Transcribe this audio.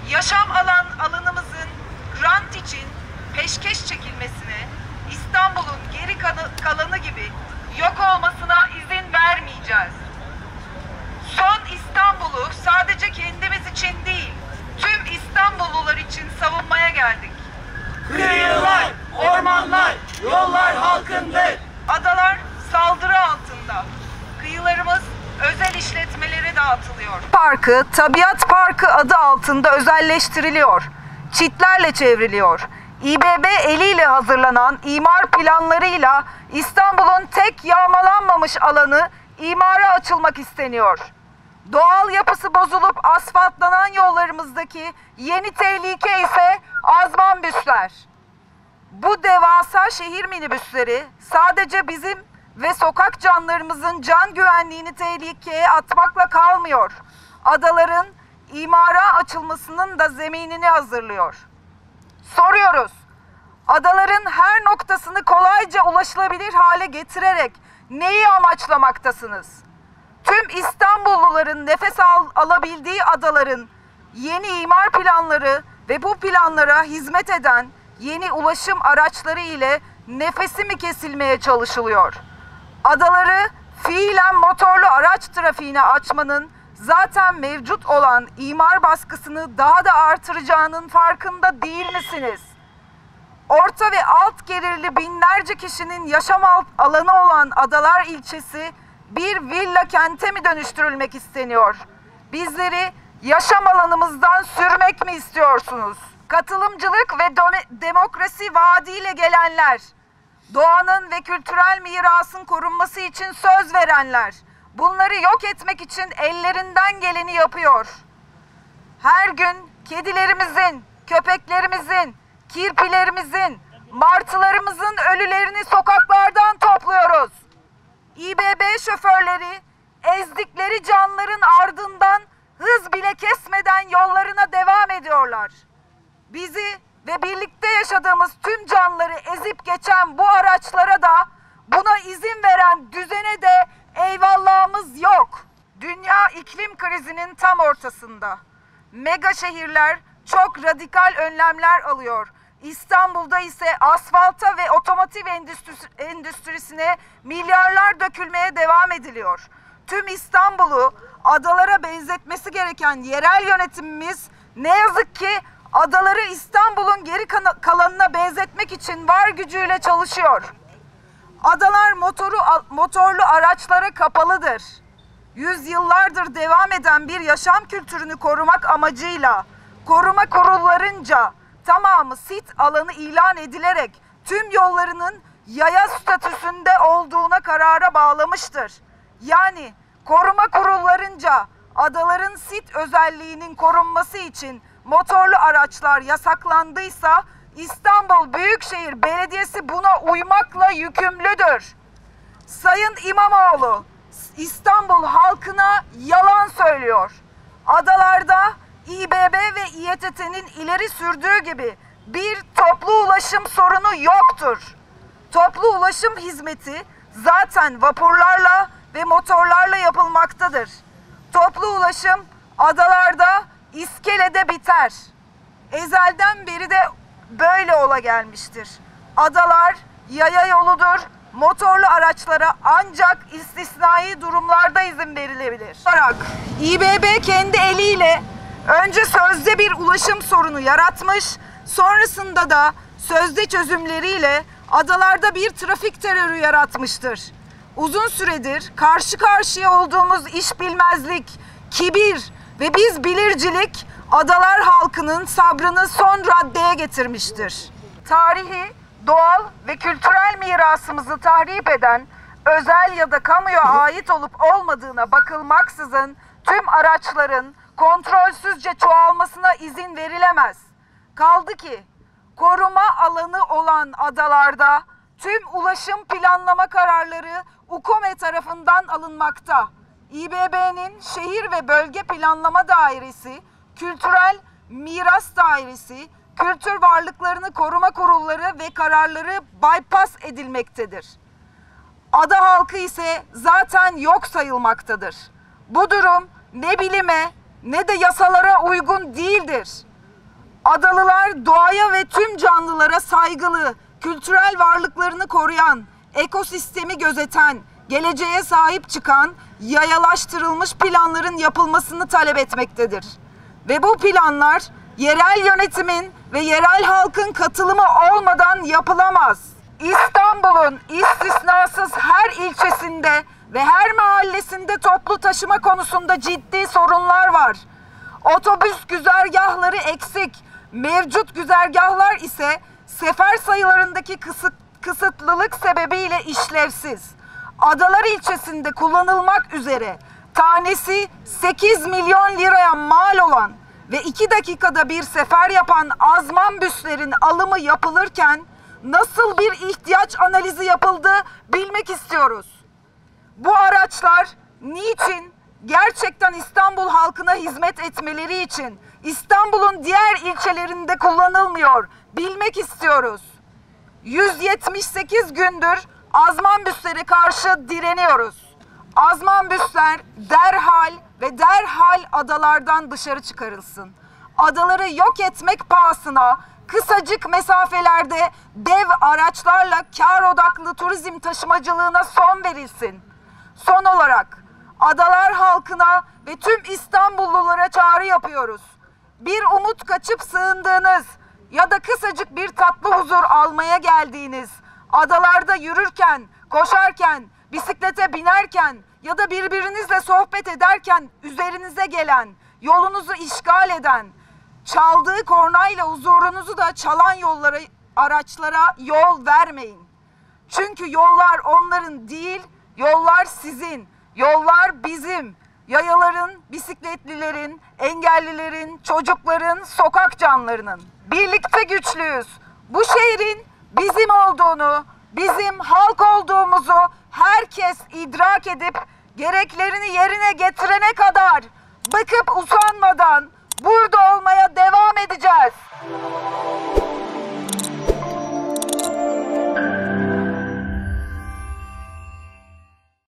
Yaşam alanımızın rant için peşkeş çekilmesine, İstanbul'un geri kalanı gibi yok olmasına izin vermeyeceğiz. Son İstanbul'u sadece kendimiz için değil, tüm İstanbullular için savunmaya geldik. Kıyılar, ormanlar, yollar halkındır. Adalar saldırı altında. Kıyılarımız özel işletmelere dağıtılıyor. Parkı, Tabiat Parkı adı altında özelleştiriliyor. Çitlerle çevriliyor. İBB eliyle hazırlanan imar planlarıyla İstanbul'un tek yağmalanmamış alanı imara açılmak isteniyor. Doğal yapısı bozulup asfaltlanan yollarımızdaki yeni tehlike ise azmanbüsler. Bu devasa şehir minibüsleri sadece bizim ve sokak canlarımızın can güvenliğini tehlikeye atmakla kalmıyor. Adaların imara açılmasının da zeminini hazırlıyor. Soruyoruz, adaların her noktasını kolayca ulaşılabilir hale getirerek neyi amaçlamaktasınız? Tüm İstanbulluların nefes alabildiği adaların yeni imar planları ve bu planlara hizmet eden yeni ulaşım araçları ile nefesi mi kesilmeye çalışılıyor? Adaları fiilen motorlu araç trafiğine açmanın zaten mevcut olan imar baskısını daha da artıracağının farkında değil misiniz? Orta ve alt gelirli binlerce kişinin yaşam alanı olan Adalar ilçesi bir villa kente mi dönüştürülmek isteniyor? Bizleri yaşam alanımızdan sürmek mi istiyorsunuz? Katılımcılık ve demokrasi vaadiyle gelenler, doğanın ve kültürel mirasın korunması için söz verenler, bunları yok etmek için ellerinden geleni yapıyor. Her gün kedilerimizin, köpeklerimizin, kirpilerimizin, martılarımızın ölülerini sokaklardan topluyoruz. İBB şoförleri ezdikleri canların ardından hız bile kesmeden yollarına devam ediyorlar. Bizi ve birlikte yaşadığımız tüm canları ezip geçen bu araçlara da buna izin veren düzene de eyvallahımız yok. Dünya iklim krizinin tam ortasında. Mega şehirler çok radikal önlemler alıyor. İstanbul'da ise asfalta ve otomotiv endüstrisine milyarlar dökülmeye devam ediliyor. Tüm İstanbul'u adalara benzetmesi gereken yerel yönetimimiz ne yazık ki adaları İstanbul'un geri kalanına benzetmek için var gücüyle çalışıyor. Adalar motorlu araçlara kapalıdır. Yüzyıllardır devam eden bir yaşam kültürünü korumak amacıyla koruma kurullarınca tamamı sit alanı ilan edilerek tüm yollarının yaya statüsünde olduğuna karara bağlamıştır. Yani koruma kurullarınca adaların sit özelliğinin korunması için motorlu araçlar yasaklandıysa İstanbul Büyükşehir Belediyesi buna uymakla yükümlüdür. Sayın İmamoğlu, İstanbul halkına yalan söylüyor. Adalarda İBB ve İETT'nin ileri sürdüğü gibi bir toplu ulaşım sorunu yoktur. Toplu ulaşım hizmeti zaten vapurlarla ve motorlarla yapılmaktadır. Toplu ulaşım adalarda iskelede biter. Ezelden beri de böyle ola gelmiştir. Adalar yaya yoludur. Motorlu araçlara ancak istisnai durumlarda izin verilebilir. İBB kendi eliyle önce sözde bir ulaşım sorunu yaratmış, sonrasında da sözde çözümleriyle adalarda bir trafik terörü yaratmıştır. Uzun süredir karşı karşıya olduğumuz işbilmezlik, kibir ve biz bilircilik adalar halkının sabrını son raddeye getirmiştir. Tarihi, doğal ve kültürel mirasımızı tahrip eden özel ya da kamuya ait olup olmadığına bakılmaksızın tüm araçların kontrolsüzce çoğalmasına izin verilemez. Kaldı ki koruma alanı olan adalarda tüm ulaşım planlama kararları UKOME tarafından alınmakta. İBB'nin Şehir ve Bölge Planlama Dairesi, Kültürel Miras Dairesi, kültür varlıklarını koruma kurulları ve kararları bypass edilmektedir. Ada halkı ise zaten yok sayılmaktadır. Bu durum ne bilime ne de yasalara uygun değildir. Adalılar doğaya ve tüm canlılara saygılı, kültürel varlıklarını koruyan, ekosistemi gözeten, geleceğe sahip çıkan, yayalaştırılmış planların yapılmasını talep etmektedir. Ve bu planlar yerel yönetimin ve yerel halkın katılımı olmadan yapılamaz. İstanbul'un istisnasız her ilçesinde ve her mahallesinde toplu taşıma konusunda ciddi sorunlar var. Otobüs güzergahları eksik, mevcut güzergahlar ise sefer sayılarındaki kısıtlılık sebebiyle işlevsiz. Adalar ilçesinde kullanılmak üzere tanesi 8 milyon liraya mal olan ve 2 dakikada bir sefer yapan azman büslerin alımı yapılırken nasıl bir ihtiyaç analizi yapıldı bilmek istiyoruz. Bu araçlar niçin gerçekten İstanbul halkına hizmet etmeleri için İstanbul'un diğer ilçelerinde kullanılmıyor bilmek istiyoruz. 178 gündür azman büslere karşı direniyoruz. Azman büsler derhal adalardan dışarı çıkarılsın. Adaları yok etmek pahasına kısacık mesafelerde dev araçlarla kar odaklı turizm taşımacılığına son verilsin. Son olarak adalar halkına ve tüm İstanbullulara çağrı yapıyoruz. Bir umut kaçıp sığındığınız ya da kısacık bir tatlı huzur almaya geldiğiniz, adalarda yürürken, koşarken, bisiklete binerken ya da birbirinizle sohbet ederken üzerinize gelen, yolunuzu işgal eden, çaldığı kornayla huzurunuzu da çalan araçlara yol vermeyin. Çünkü yollar onların değil, yollar sizin, yollar bizim. Yayaların, bisikletlilerin, engellilerin, çocukların, sokak canlarının. Birlikte güçlüyüz. Bu şehrin bizim olduğunu, bizim halk olduğumuzu herkes idrak edip gereklerini yerine getirene kadar bıkıp usanmadan burada olmaya devam